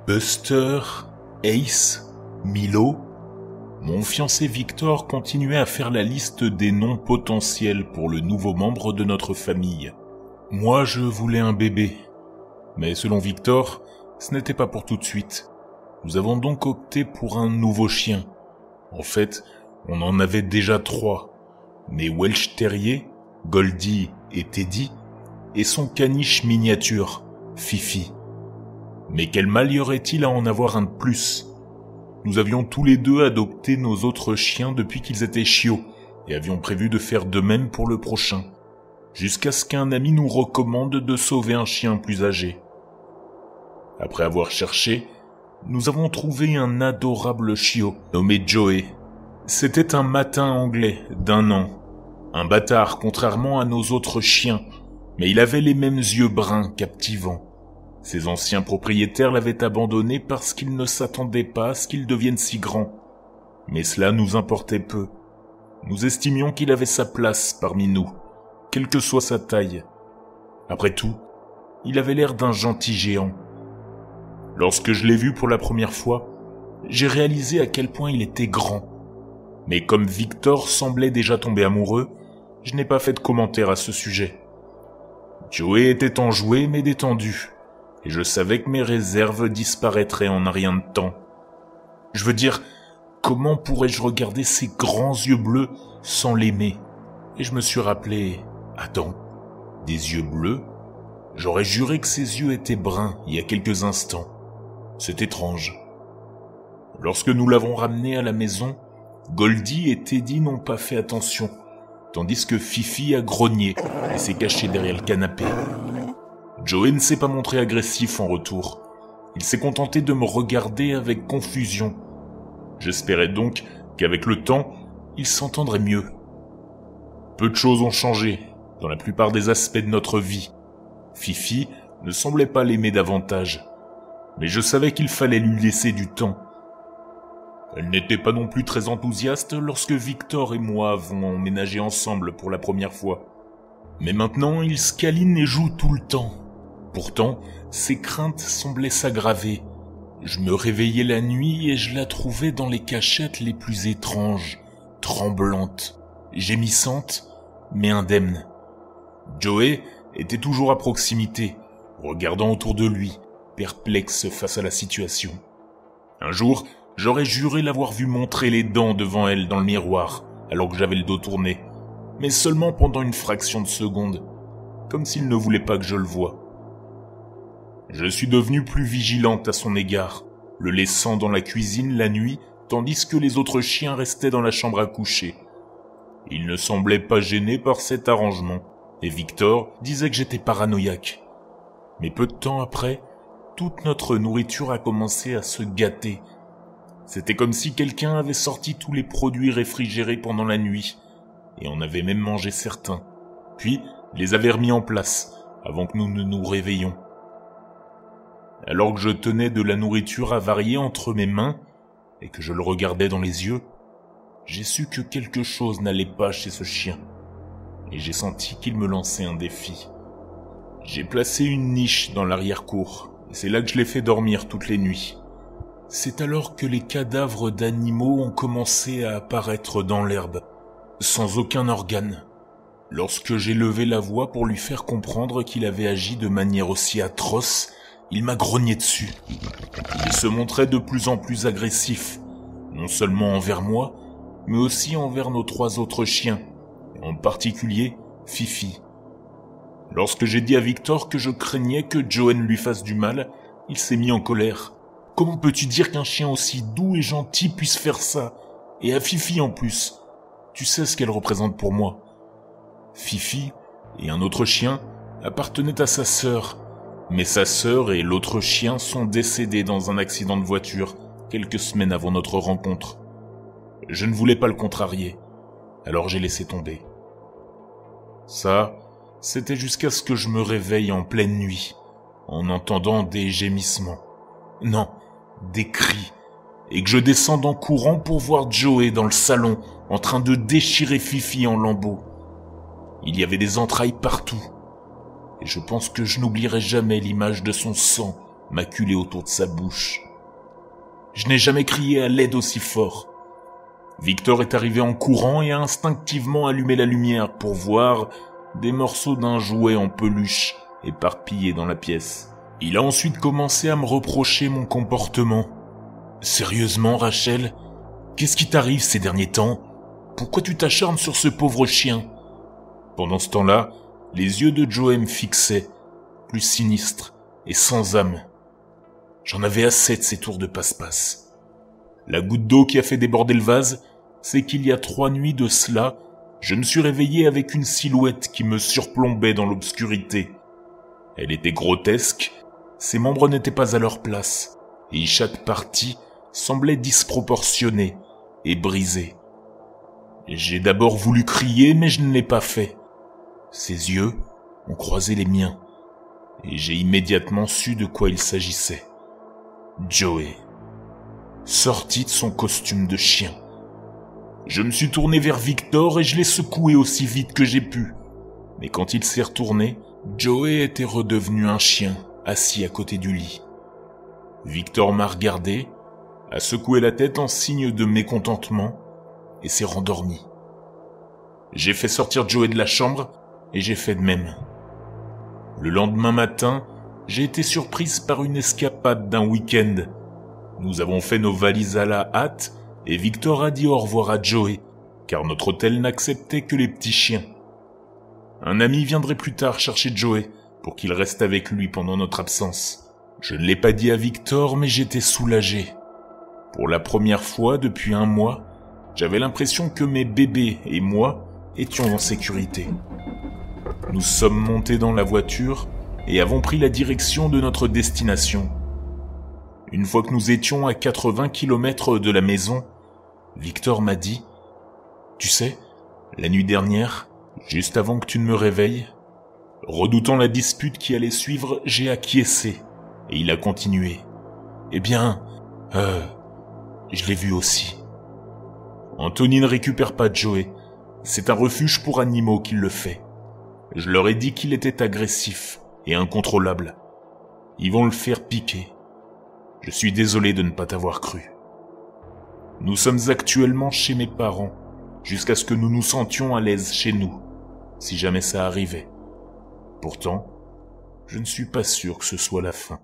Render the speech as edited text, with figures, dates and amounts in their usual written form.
Buster, Ace, Milo. Mon fiancé Victor continuait à faire la liste des noms potentiels pour le nouveau membre de notre famille. Moi, je voulais un bébé. Mais selon Victor, ce n'était pas pour tout de suite. Nous avons donc opté pour un nouveau chien. En fait, on en avait déjà 3. Mes Welsh Terriers, Goldie et Teddy, et son caniche miniature, Fifi. Mais quel mal y aurait-il à en avoir un de plus ? Nous avions tous les deux adopté nos autres chiens depuis qu'ils étaient chiots, et avions prévu de faire de même pour le prochain, jusqu'à ce qu'un ami nous recommande de sauver un chien plus âgé. Après avoir cherché, nous avons trouvé un adorable chiot nommé Joey. C'était un matin anglais d'1 an, un bâtard contrairement à nos autres chiens, mais il avait les mêmes yeux bruns captivants. Ses anciens propriétaires l'avaient abandonné parce qu'ils ne s'attendaient pas à ce qu'il devienne si grand. Mais cela nous importait peu. Nous estimions qu'il avait sa place parmi nous, quelle que soit sa taille. Après tout, il avait l'air d'un gentil géant. Lorsque je l'ai vu pour la première fois, j'ai réalisé à quel point il était grand. Mais comme Victor semblait déjà tomber amoureux, je n'ai pas fait de commentaire à ce sujet. Joey était enjoué mais détendu. Et je savais que mes réserves disparaîtraient en un rien de temps. Je veux dire, comment pourrais-je regarder ses grands yeux bleus sans l'aimer ? Et je me suis rappelé, attends, des yeux bleus ? J'aurais juré que ses yeux étaient bruns il y a quelques instants. C'est étrange. Lorsque nous l'avons ramené à la maison, Goldie et Teddy n'ont pas fait attention, tandis que Fifi a grogné et s'est caché derrière le canapé. Joey ne s'est pas montré agressif en retour. Il s'est contenté de me regarder avec confusion. J'espérais donc qu'avec le temps, il s'entendrait mieux. Peu de choses ont changé dans la plupart des aspects de notre vie. Fifi ne semblait pas l'aimer davantage, mais je savais qu'il fallait lui laisser du temps. Elle n'était pas non plus très enthousiaste lorsque Victor et moi avons emménagé ensemble pour la première fois. Mais maintenant, il se câline et joue tout le temps. Pourtant, ses craintes semblaient s'aggraver. Je me réveillais la nuit et je la trouvais dans les cachettes les plus étranges, tremblante, gémissante, mais indemne. Joey était toujours à proximité, regardant autour de lui, perplexe face à la situation. Un jour, j'aurais juré l'avoir vu montrer les dents devant elle dans le miroir, alors que j'avais le dos tourné, mais seulement pendant une fraction de seconde, comme s'il ne voulait pas que je le voie. Je suis devenu plus vigilante à son égard, le laissant dans la cuisine la nuit, tandis que les autres chiens restaient dans la chambre à coucher. Il ne semblait pas gêné par cet arrangement, et Victor disait que j'étais paranoïaque. Mais peu de temps après, toute notre nourriture a commencé à se gâter. C'était comme si quelqu'un avait sorti tous les produits réfrigérés pendant la nuit, et en avait même mangé certains, puis les avait remis en place, avant que nous ne nous réveillions. Alors que je tenais de la nourriture avariée entre mes mains, et que je le regardais dans les yeux, j'ai su que quelque chose n'allait pas chez ce chien, et j'ai senti qu'il me lançait un défi. J'ai placé une niche dans l'arrière-cour, et c'est là que je l'ai fait dormir toutes les nuits. C'est alors que les cadavres d'animaux ont commencé à apparaître dans l'herbe, sans aucun organe. Lorsque j'ai levé la voix pour lui faire comprendre qu'il avait agi de manière aussi atroce, il m'a grogné dessus. Il se montrait de plus en plus agressif, non seulement envers moi, mais aussi envers nos 3 autres chiens, en particulier Fifi. Lorsque j'ai dit à Victor que je craignais que Joey lui fasse du mal, il s'est mis en colère. Comment peux-tu dire qu'un chien aussi doux et gentil puisse faire ça ? Et à Fifi en plus. Tu sais ce qu'elle représente pour moi. Fifi et un autre chien appartenaient à sa sœur, mais sa sœur et l'autre chien sont décédés dans un accident de voiture quelques semaines avant notre rencontre. Je ne voulais pas le contrarier, alors j'ai laissé tomber. Ça, c'était jusqu'à ce que je me réveille en pleine nuit, en entendant des gémissements. Non, des cris, et que je descende en courant pour voir Joey dans le salon, en train de déchirer Fifi en lambeaux. Il y avait des entrailles partout, et je pense que je n'oublierai jamais l'image de son sang maculé autour de sa bouche. Je n'ai jamais crié à l'aide aussi fort. Victor est arrivé en courant et a instinctivement allumé la lumière pour voir des morceaux d'un jouet en peluche éparpillés dans la pièce. Il a ensuite commencé à me reprocher mon comportement. « Sérieusement, Rachel, qu'est-ce qui t'arrive ces derniers temps? Pourquoi tu t'acharnes sur ce pauvre chien ?» Pendant ce temps-là, les yeux de Joey me fixaient, plus sinistres et sans âme. J'en avais assez de ces tours de passe-passe. La goutte d'eau qui a fait déborder le vase, c'est qu'il y a 3 nuits de cela, je me suis réveillé avec une silhouette qui me surplombait dans l'obscurité. Elle était grotesque, ses membres n'étaient pas à leur place, et chaque partie semblait disproportionnée et brisée. J'ai d'abord voulu crier, mais je ne l'ai pas fait. Ses yeux ont croisé les miens, et j'ai immédiatement su de quoi il s'agissait. Joey, sorti de son costume de chien. Je me suis tourné vers Victor et je l'ai secoué aussi vite que j'ai pu. Mais quand il s'est retourné, Joey était redevenu un chien, assis à côté du lit. Victor m'a regardé, a secoué la tête en signe de mécontentement et s'est rendormi. J'ai fait sortir Joey de la chambre et j'ai fait de même. Le lendemain matin, j'ai été surprise par une escapade d'un week-end. Nous avons fait nos valises à la hâte et Victor a dit au revoir à Joey, car notre hôtel n'acceptait que les petits chiens. Un ami viendrait plus tard chercher Joey pour qu'il reste avec lui pendant notre absence. Je ne l'ai pas dit à Victor, mais j'étais soulagé. Pour la première fois depuis 1 mois, j'avais l'impression que mes bébés et moi étions en sécurité. Nous sommes montés dans la voiture et avons pris la direction de notre destination. Une fois que nous étions à 80 km de la maison, Victor m'a dit « Tu sais, la nuit dernière, juste avant que tu ne me réveilles, redoutant la dispute qui allait suivre, j'ai acquiescé. » Et il a continué. « Eh bien, je l'ai vu aussi. Anthony ne récupère pas Joey. C'est un refuge pour animaux qui le fait. Je leur ai dit qu'il était agressif et incontrôlable. Ils vont le faire piquer. Je suis désolé de ne pas t'avoir cru. Nous sommes actuellement chez mes parents, jusqu'à ce que nous nous sentions à l'aise chez nous, si jamais ça arrivait. Pourtant, je ne suis pas sûr que ce soit la fin. »